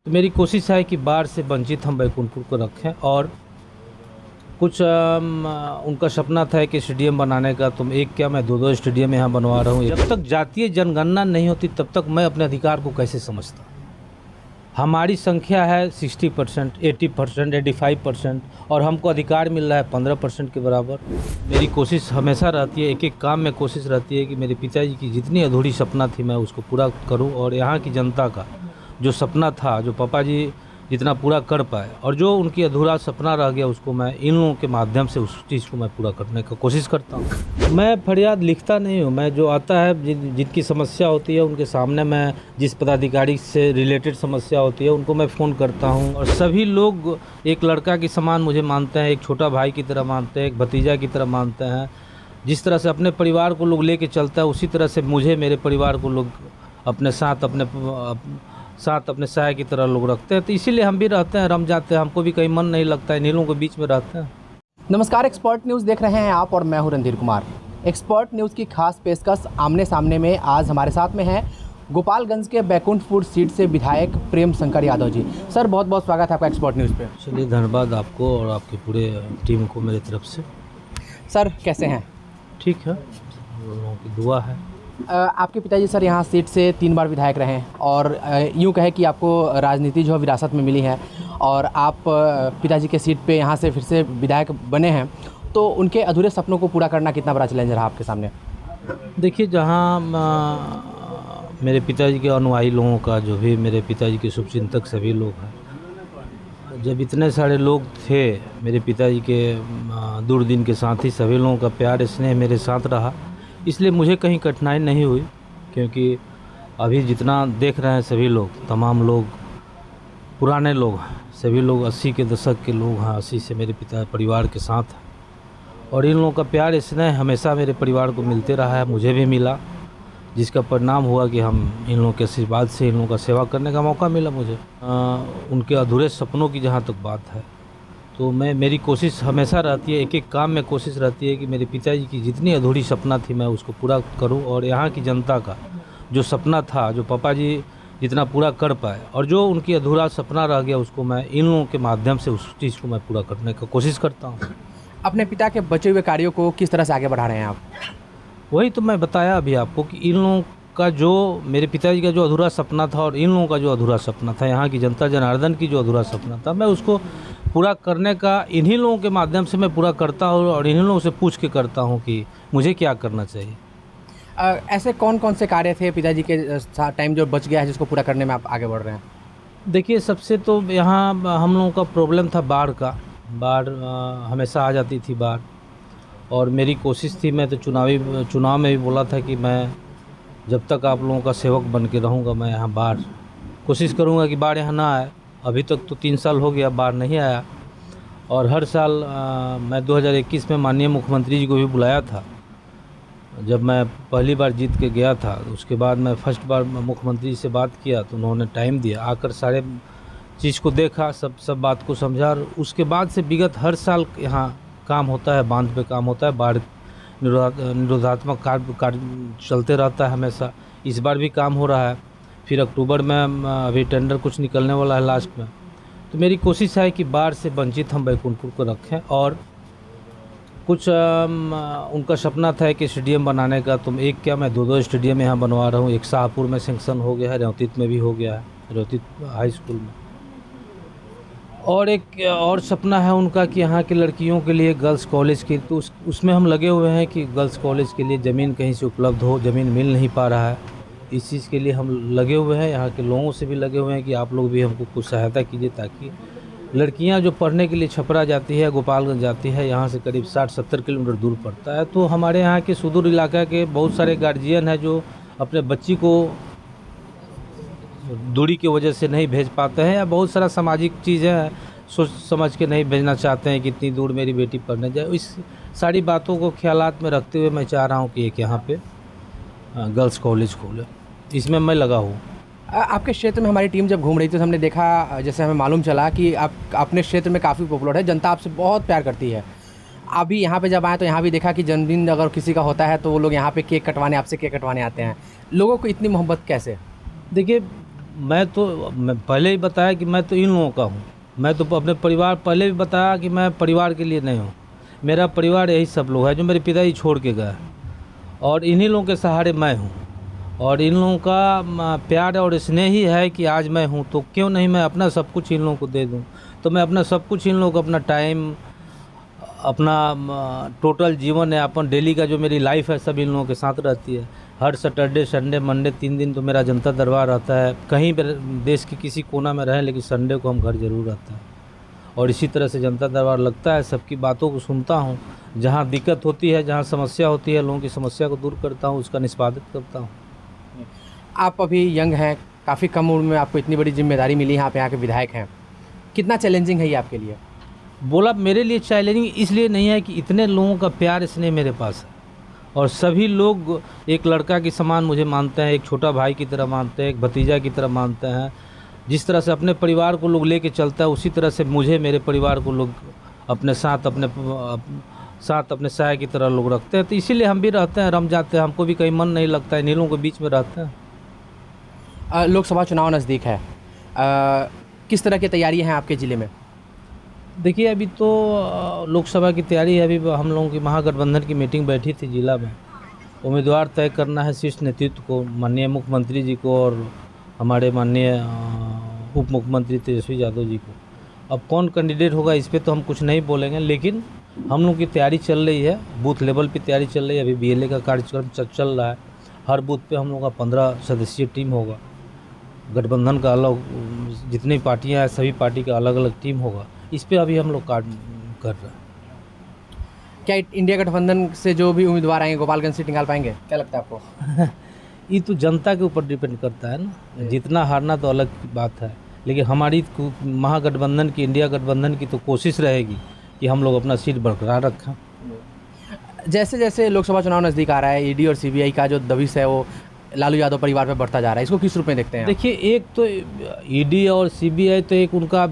तो मेरी कोशिश है कि बाढ़ से वंचित हम बैकुंठपुर को रखें और कुछ उनका सपना था कि स्टेडियम बनाने का, तो एक क्या मैं दो स्टेडियम यहाँ बनवा रहा हूँ। जब तक जातीय जनगणना नहीं होती तब तक मैं अपने अधिकार को कैसे समझता। हमारी संख्या है 60%, 80%, 85% और हमको अधिकार मिल रहा है 15% के बराबर। मेरी कोशिश हमेशा रहती है, एक एक काम में कोशिश रहती है कि मेरे पिताजी की जितनी अधूरी सपना थी मैं उसको पूरा करूं और यहाँ की जनता का जो सपना था, जो पापा जी जितना पूरा कर पाए और जो उनकी अधूरा सपना रह गया उसको मैं इन लोगों के माध्यम से उस चीज़ को मैं पूरा करने का कोशिश करता हूँ। मैं फरियाद लिखता नहीं हूँ, मैं जो आता है जिनकी समस्या होती है उनके सामने मैं जिस पदाधिकारी से रिलेटेड समस्या होती है उनको मैं फ़ोन करता हूँ और सभी लोग एक लड़का के समान मुझे मानते हैं, एक छोटा भाई की तरह मानते हैं, एक भतीजा की तरह मानते हैं। जिस तरह से अपने परिवार को लोग लेके चलता है उसी तरह से मुझे मेरे परिवार को लोग अपने साथ अपने साया की तरह लोग रखते हैं। तो इसीलिए हम भी रहते हैं, रम जाते हैं, हमको भी कहीं मन नहीं लगता है, नीलों के बीच में रहते हैं। नमस्कार, एक्सपर्ट न्यूज़ देख रहे हैं आप और मैं हूं रणधीर कुमार। एक्सपर्ट न्यूज़ की खास पेशकश आमने सामने में आज हमारे साथ में है गोपालगंज के बैकुंठपुर सीट से विधायक प्रेम शंकर यादव जी। सर बहुत बहुत स्वागत है आपका एक्सपर्ट न्यूज़ पे। चलिए, धन्यवाद आपको और आपकी पूरे टीम को मेरी तरफ से। सर कैसे हैं? ठीक है, लोगों की दुआ है। आपके पिताजी सर यहाँ सीट से 3 बार विधायक रहे हैं और यूँ कहे कि आपको राजनीति जो है विरासत में मिली है और आप पिताजी के सीट पे यहाँ से फिर से विधायक बने हैं, तो उनके अधूरे सपनों को पूरा करना कितना बड़ा चैलेंज रहा आपके सामने? देखिए, जहाँ मेरे पिताजी के अनुयायी लोगों का, जो भी मेरे पिताजी के शुभचिंतक सभी लोग हैं, जब इतने सारे लोग थे मेरे पिताजी के दूरदीन के साथी, सभी लोगों का प्यार स्नेह मेरे साथ रहा, इसलिए मुझे कहीं कठिनाई नहीं हुई। क्योंकि अभी जितना देख रहे हैं सभी लोग, तमाम लोग पुराने लोग हैं, सभी लोग 80 के दशक के लोग हैं, 80 से मेरे पिता परिवार के साथ हैं और इन लोगों का प्यार स्नेह हमेशा मेरे परिवार को मिलते रहा है, मुझे भी मिला, जिसका परिणाम हुआ कि हम इन लोगों के आशीर्वाद से इन लोगों का सेवा करने का मौका मिला मुझे। उनके अधूरे सपनों की जहाँ तक बात है तो मेरी कोशिश हमेशा रहती है, एक एक काम में कोशिश रहती है कि मेरे पिताजी की जितनी अधूरी सपना थी मैं उसको पूरा करूं और यहाँ की जनता का जो सपना था, जो पापा जी जितना पूरा कर पाए और जो उनकी अधूरा सपना रह गया उसको मैं इन लोगों के माध्यम से उस चीज़ को मैं पूरा करने का कोशिश करता हूँ। अपने पिता के बचे हुए कार्यों को किस तरह से आगे बढ़ा रहे हैं आप? वही तो मैं बताया अभी आपको कि इन लोगों का जो मेरे पिताजी का जो अधूरा सपना था और इन लोगों का जो अधूरा सपना था, यहाँ की जनता जनार्दन की जो अधूरा सपना था, मैं उसको पूरा करने का इन्हीं लोगों के माध्यम से मैं पूरा करता हूँ और इन्हीं लोगों से पूछ के करता हूँ कि मुझे क्या करना चाहिए। ऐसे कौन कौन से कार्य थे पिताजी के टाइम जो बच गया है जिसको पूरा करने में आप आगे बढ़ रहे हैं? देखिए, सबसे तो यहाँ हम लोगों का प्रॉब्लम था बाढ़ का। बाढ़ हमेशा आ जाती थी बाढ़ और मेरी कोशिश थी, मैं तो चुनाव में भी बोला था कि मैं जब तक आप लोगों का सेवक बन के रहूँगा मैं यहाँ बाढ़ कोशिश करूँगा कि बाढ़ यहाँ ना आए। अभी तक तो 3 साल हो गया बाढ़ नहीं आया और हर साल मैं 2021 में माननीय मुख्यमंत्री जी को भी बुलाया था। जब मैं पहली बार जीत के गया था उसके बाद मैं फर्स्ट बार मुख्यमंत्री जी से बात किया तो उन्होंने टाइम दिया, आकर सारे चीज़ को देखा, सब बात को समझा और उसके बाद से विगत हर साल यहाँ काम होता है, बांध पे काम होता है, बाढ़ निरोधात्मक कार्य चलते रहता है हमेशा। इस बार भी काम हो रहा है, फिर अक्टूबर में अभी टेंडर कुछ निकलने वाला है लास्ट में। तो मेरी कोशिश है कि बाढ़ से वंचित हम बैकुंठपुर को रखें और कुछ उनका सपना था कि स्टेडियम बनाने का, तो एक क्या मैं दो स्टेडियम यहाँ बनवा रहा हूँ। एक शाहपुर में सेंक्शन हो गया है, रेवतीत में भी हो गया है, रेवतीत हाई स्कूल में, और एक और सपना है उनका कि यहाँ की लड़कियों के लिए गर्ल्स कॉलेज की, तो उसमें हम लगे हुए हैं कि गर्ल्स कॉलेज के लिए ज़मीन कहीं से उपलब्ध हो, ज़मीन मिल नहीं पा रहा है, इस चीज़ के लिए हम लगे हुए हैं। यहाँ के लोगों से भी लगे हुए हैं कि आप लोग भी हमको कुछ सहायता कीजिए ताकि लड़कियाँ जो पढ़ने के लिए छपरा जाती है, गोपालगंज जाती है, यहाँ से करीब 60-70 किलोमीटर दूर पड़ता है, तो हमारे यहाँ के सुदूर इलाका के बहुत सारे गार्जियन हैं जो अपने बच्ची को दूरी की वजह से नहीं भेज पाते हैं या बहुत सारा सामाजिक चीज़ें हैं, सोच समझ के नहीं भेजना चाहते हैं कि इतनी दूर मेरी बेटी पढ़ने जाए। इस सारी बातों को ख्यालात में रखते हुए मैं चाह रहा हूँ कि एक यहाँ पे गर्ल्स कॉलेज खोले, इसमें मैं लगा हूँ। आपके क्षेत्र में हमारी टीम जब घूम रही थी तो हमने देखा, जैसे हमें मालूम चला कि आप अपने क्षेत्र में काफ़ी पॉपुलर है, जनता आपसे बहुत प्यार करती है। अभी यहाँ पे जब आए तो यहाँ भी देखा कि जन्मदिन अगर किसी का होता है तो वो लोग यहाँ पे केक कटवाने, आपसे केक कटवाने आते हैं। लोगों को इतनी मोहब्बत कैसे? देखिए, मैं पहले ही बताया कि मैं तो इन लोगों का हूँ। मैं तो अपने परिवार, पहले भी बताया कि मैं परिवार के लिए नहीं हूँ। मेरा परिवार यही सब लोग है जो मेरे पिताजी छोड़ के गए, और इन्हीं लोगों के सहारे मैं हूँ। और इन लोगों का प्यार और स्नेह ही है कि आज मैं हूँ, तो क्यों नहीं मैं अपना सब कुछ इन लोगों को दे दूँ। तो मैं अपना सब कुछ इन लोगों को, अपना टाइम, अपना टोटल जीवन है, अपन डेली का जो मेरी लाइफ है, सब इन लोगों के साथ रहती है। हर सैटरडे, संडे, मंडे 3 दिन तो मेरा जनता दरबार रहता है। कहीं भी देश के किसी कोना में रहें, लेकिन संडे को हम घर ज़रूर रहते हैं। और इसी तरह से जनता दरबार लगता है, सबकी बातों को सुनता हूँ। जहाँ दिक्कत होती है, जहाँ समस्या होती है, लोगों की समस्या को दूर करता हूँ, उसका निष्पादित करता हूँ। आप अभी यंग हैं, काफ़ी कम उम्र में आपको इतनी बड़ी जिम्मेदारी मिली है, आप यहाँ के विधायक हैं। कितना चैलेंजिंग है ये आपके लिए? बोला मेरे लिए चैलेंजिंग इसलिए नहीं है कि इतने लोगों का प्यार स्नेह मेरे पास है, और सभी लोग एक लड़का के समान मुझे मानते हैं, एक छोटा भाई की तरह मानते हैं, एक भतीजा की तरह मानते हैं। जिस तरह से अपने परिवार को लोग लेके चलता है, उसी तरह से मुझे, मेरे परिवार को लोग अपने साथ, अपने साया की तरह लोग रखते हैं। तो इसीलिए हम भी रहते हैं, रम जाते हैं, हमको भी कहीं मन नहीं लगता है, इन लोगों के बीच में रहते हैं। लोकसभा चुनाव नज़दीक है, किस तरह की तैयारी हैं आपके ज़िले में? देखिए, अभी तो लोकसभा की तैयारी है। अभी हम लोगों की महागठबंधन की मीटिंग बैठी थी जिला में। उम्मीदवार तय करना है शीर्ष नेतृत्व को, माननीय मुख्यमंत्री जी को और हमारे माननीय उप मुख्यमंत्री तेजस्वी यादव जी को। अब कौन कैंडिडेट होगा इस पे तो हम कुछ नहीं बोलेंगे, लेकिन हम लोग की तैयारी चल रही है, बूथ लेवल पे तैयारी चल रही है। अभी BLA का कार्यक्रम चल रहा है। हर बूथ पे हम लोग का 15 सदस्यीय टीम होगा। गठबंधन का अलग, जितनी पार्टियां हैं सभी पार्टी का अलग अलग टीम होगा। इस पे अभी हम लोग कार्य कर रहे हैं। क्या इंडिया गठबंधन से जो भी उम्मीदवार आएंगे गोपालगंज सीट निकाल पाएंगे, क्या लगता है आपको? ये तो जनता के ऊपर डिपेंड करता है ना, जितना हारना तो अलग की बात है, लेकिन हमारी महागठबंधन की, इंडिया गठबंधन की तो कोशिश रहेगी कि हम लोग अपना सीट बरकरार रखें। जैसे जैसे लोकसभा चुनाव नज़दीक आ रहा है, ED और CBI का जो दबिश है वो लालू यादव परिवार पे बढ़ता जा रहा है, इसको किस रूप में देखते हैं? देखिए, एक तो ED और CBI तो एक उनका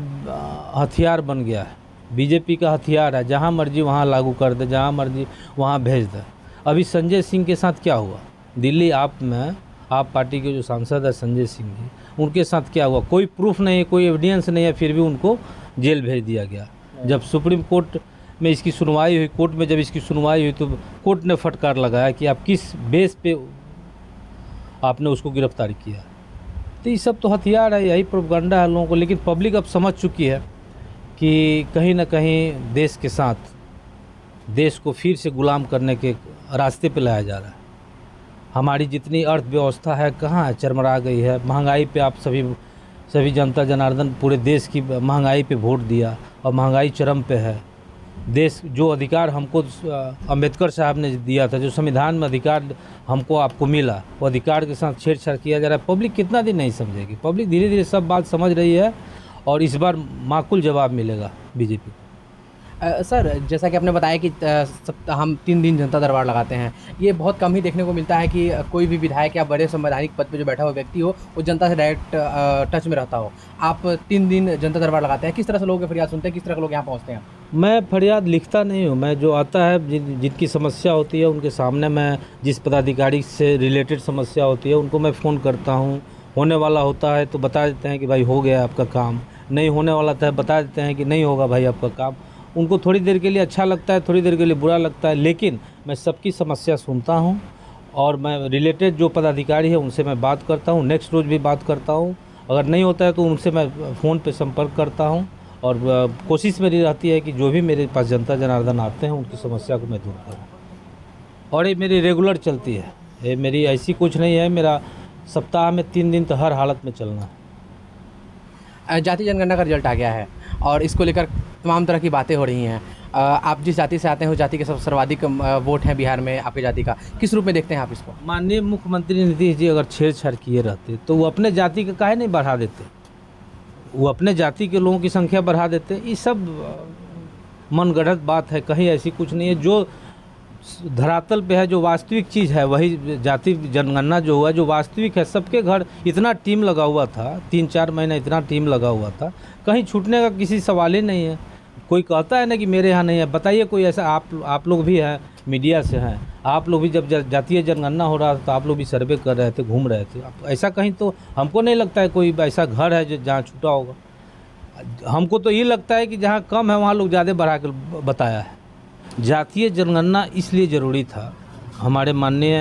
हथियार बन गया है, BJP का हथियार है। जहाँ मर्जी वहाँ लागू कर दे, जहाँ मर्जी वहाँ भेज दे। अभी संजय सिंह के साथ क्या हुआ दिल्ली आप पार्टी के जो सांसद है संजय सिंह जी, उनके साथ क्या हुआ? कोई प्रूफ नहीं है, कोई एविडेंस नहीं है, फिर भी उनको जेल भेज दिया गया। जब सुप्रीम कोर्ट में इसकी सुनवाई हुई, कोर्ट में जब इसकी सुनवाई हुई, तो कोर्ट ने फटकार लगाया कि आप किस बेस पे आपने उसको गिरफ्तार किया। तो ये सब तो हथियार है, यही प्रोपगंडा है लोगों को। लेकिन पब्लिक अब समझ चुकी है कि कहीं ना कहीं देश के साथ, देश को फिर से गुलाम करने के रास्ते पे लाया जा रहा है। हमारी जितनी अर्थव्यवस्था है कहाँ है, चरमरा गई है। महंगाई पे आप सभी जनता जनार्दन पूरे देश की महंगाई पे वोट दिया, और महंगाई चरम पे है। देश जो अधिकार हमको अंबेडकर साहब ने दिया था, जो संविधान में अधिकार हमको आपको मिला, वो अधिकार के साथ छेड़छाड़ किया जा रहा है। पब्लिक कितना दिन नहीं समझेगी? पब्लिक धीरे धीरे सब बात समझ रही है, और इस बार माकूल जवाब मिलेगा BJP को। सर, जैसा कि आपने बताया कि हम 3 दिन जनता दरबार लगाते हैं, ये बहुत कम ही देखने को मिलता है कि कोई भी विधायक या बड़े संवैधानिक पद पे जो बैठा हुआ व्यक्ति हो वो जनता से डायरेक्ट टच में रहता हो। आप 3 दिन जनता दरबार लगाते हैं, किस तरह से लोगों की फरियाद सुनते हैं, किस तरह के लोग यहाँ पहुँचते हैं? मैं फरियाद लिखता नहीं हूँ। मैं जो आता है, जिनकी समस्या होती है उनके सामने, मैं जिस पदाधिकारी से रिलेटेड समस्या होती है उनको मैं फ़ोन करता हूँ। होने वाला होता है तो बता देते हैं कि भाई हो गया आपका काम, नहीं होने वाला था बता देते हैं कि नहीं होगा भाई आपका काम। उनको थोड़ी देर के लिए अच्छा लगता है, थोड़ी देर के लिए बुरा लगता है, लेकिन मैं सबकी समस्या सुनता हूँ, और मैं रिलेटेड जो पदाधिकारी है उनसे मैं बात करता हूँ। नेक्स्ट रोज़ भी बात करता हूँ। अगर नहीं होता है तो उनसे मैं फ़ोन पे संपर्क करता हूँ, और कोशिश मेरी रहती है कि जो भी मेरे पास जनता जनार्दन आते हैं उनकी समस्या को मैं दूर करूँ। और ये मेरी रेगुलर चलती है, ये मेरी ऐसी कुछ नहीं है। मेरा सप्ताह में 3 दिन तो हर हालत में चलना है। जाति जनगणना का रिजल्ट आ गया है और इसको लेकर तमाम तरह की बातें हो रही हैं। आप जिस जाति से आते हैं उस जाति के सब सर्वाधिक वोट हैं बिहार में आपकी जाति का, किस रूप में देखते हैं आप इसको? माननीय मुख्यमंत्री नीतीश जी अगर छेड़छाड़ किए रहते तो वो अपने जाति का काहे नहीं बढ़ा देते? वो अपने जाति के लोगों की संख्या बढ़ा देते। ये सब मनगढ़ंत बात है, कहीं ऐसी कुछ नहीं है। जो धरातल पे है, जो वास्तविक चीज़ है, वही जाति जनगणना जो हुआ, जो वास्तविक है। सबके घर इतना टीम लगा हुआ था, 3-4 महीना इतना टीम लगा हुआ था, कहीं छूटने का किसी सवाल ही नहीं है। कोई कहता है ना कि मेरे यहाँ नहीं है, बताइए कोई ऐसा। आप लोग भी हैं, मीडिया से हैं, आप लोग भी जब जातीय जनगणना हो रहा था तो आप लोग भी सर्वे कर रहे थे, घूम रहे थे। ऐसा कहीं तो हमको नहीं लगता है कोई ऐसा घर है जो जहाँ छूटा होगा। हमको तो ये लगता है कि जहाँ कम है वहाँ लोग ज़्यादा बढ़ा कर बताया है। जातीय जनगणना इसलिए ज़रूरी था, हमारे माननीय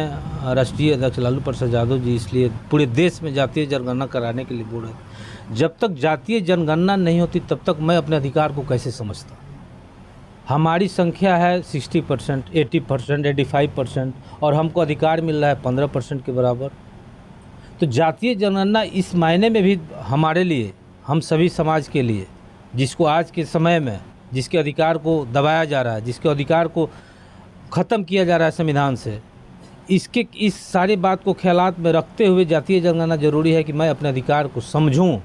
राष्ट्रीय अध्यक्ष लालू प्रसाद यादव जी इसलिए पूरे देश में जातीय जनगणना कराने के लिए बोल रहे थे। जब तक जातीय जनगणना नहीं होती तब तक मैं अपने अधिकार को कैसे समझता। हमारी संख्या है 60%, 80%, 85% और हमको अधिकार मिल रहा है 15% के बराबर। तो जातीय जनगणना इस मायने में भी हमारे लिए, हम सभी समाज के लिए, जिसको आज के समय में जिसके अधिकार को दबाया जा रहा है, जिसके अधिकार को ख़त्म किया जा रहा है संविधान से, इस सारी बात को ख्यालात में रखते हुए जातीय जनगणना ज़रूरी है कि मैं अपने अधिकार को समझूं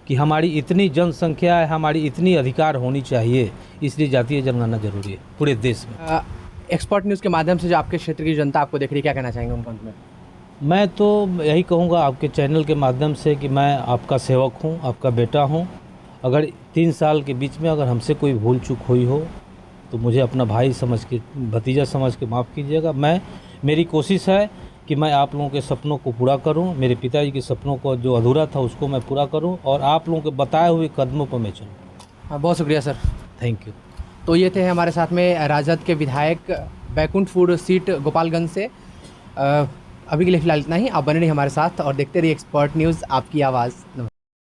कि हमारी इतनी जनसंख्या है, हमारी इतनी अधिकार होनी चाहिए, इसलिए जातीय जनगणना ज़रूरी है पूरे देश में। एक्सपर्ट न्यूज़ के माध्यम से जो आपके क्षेत्र की जनता आपको देख रही है, क्या कहना चाहेंगे उनका अंत में? मैं तो यही कहूँगा आपके चैनल के माध्यम से कि मैं आपका सेवक हूँ, आपका बेटा हूँ। अगर 3 साल के बीच में अगर हमसे कोई भूल चूक हुई हो तो मुझे अपना भाई समझ के, भतीजा समझ के माफ़ कीजिएगा। मेरी कोशिश है कि मैं आप लोगों के सपनों को पूरा करूं, मेरे पिताजी के सपनों को जो अधूरा था उसको मैं पूरा करूं और आप लोगों के बताए हुए कदमों पर मैं चलूं। बहुत शुक्रिया सर। Thank you. तो ये थे हमारे साथ में राजद के विधायक बैकुंठपुर सीट गोपालगंज से। अभी के लिए फ़िलहाल इतना ही। आप बने रहिए हमारे साथ और देखते रहिए एक्सपर्ट न्यूज़, आपकी आवाज़। नमस्कार।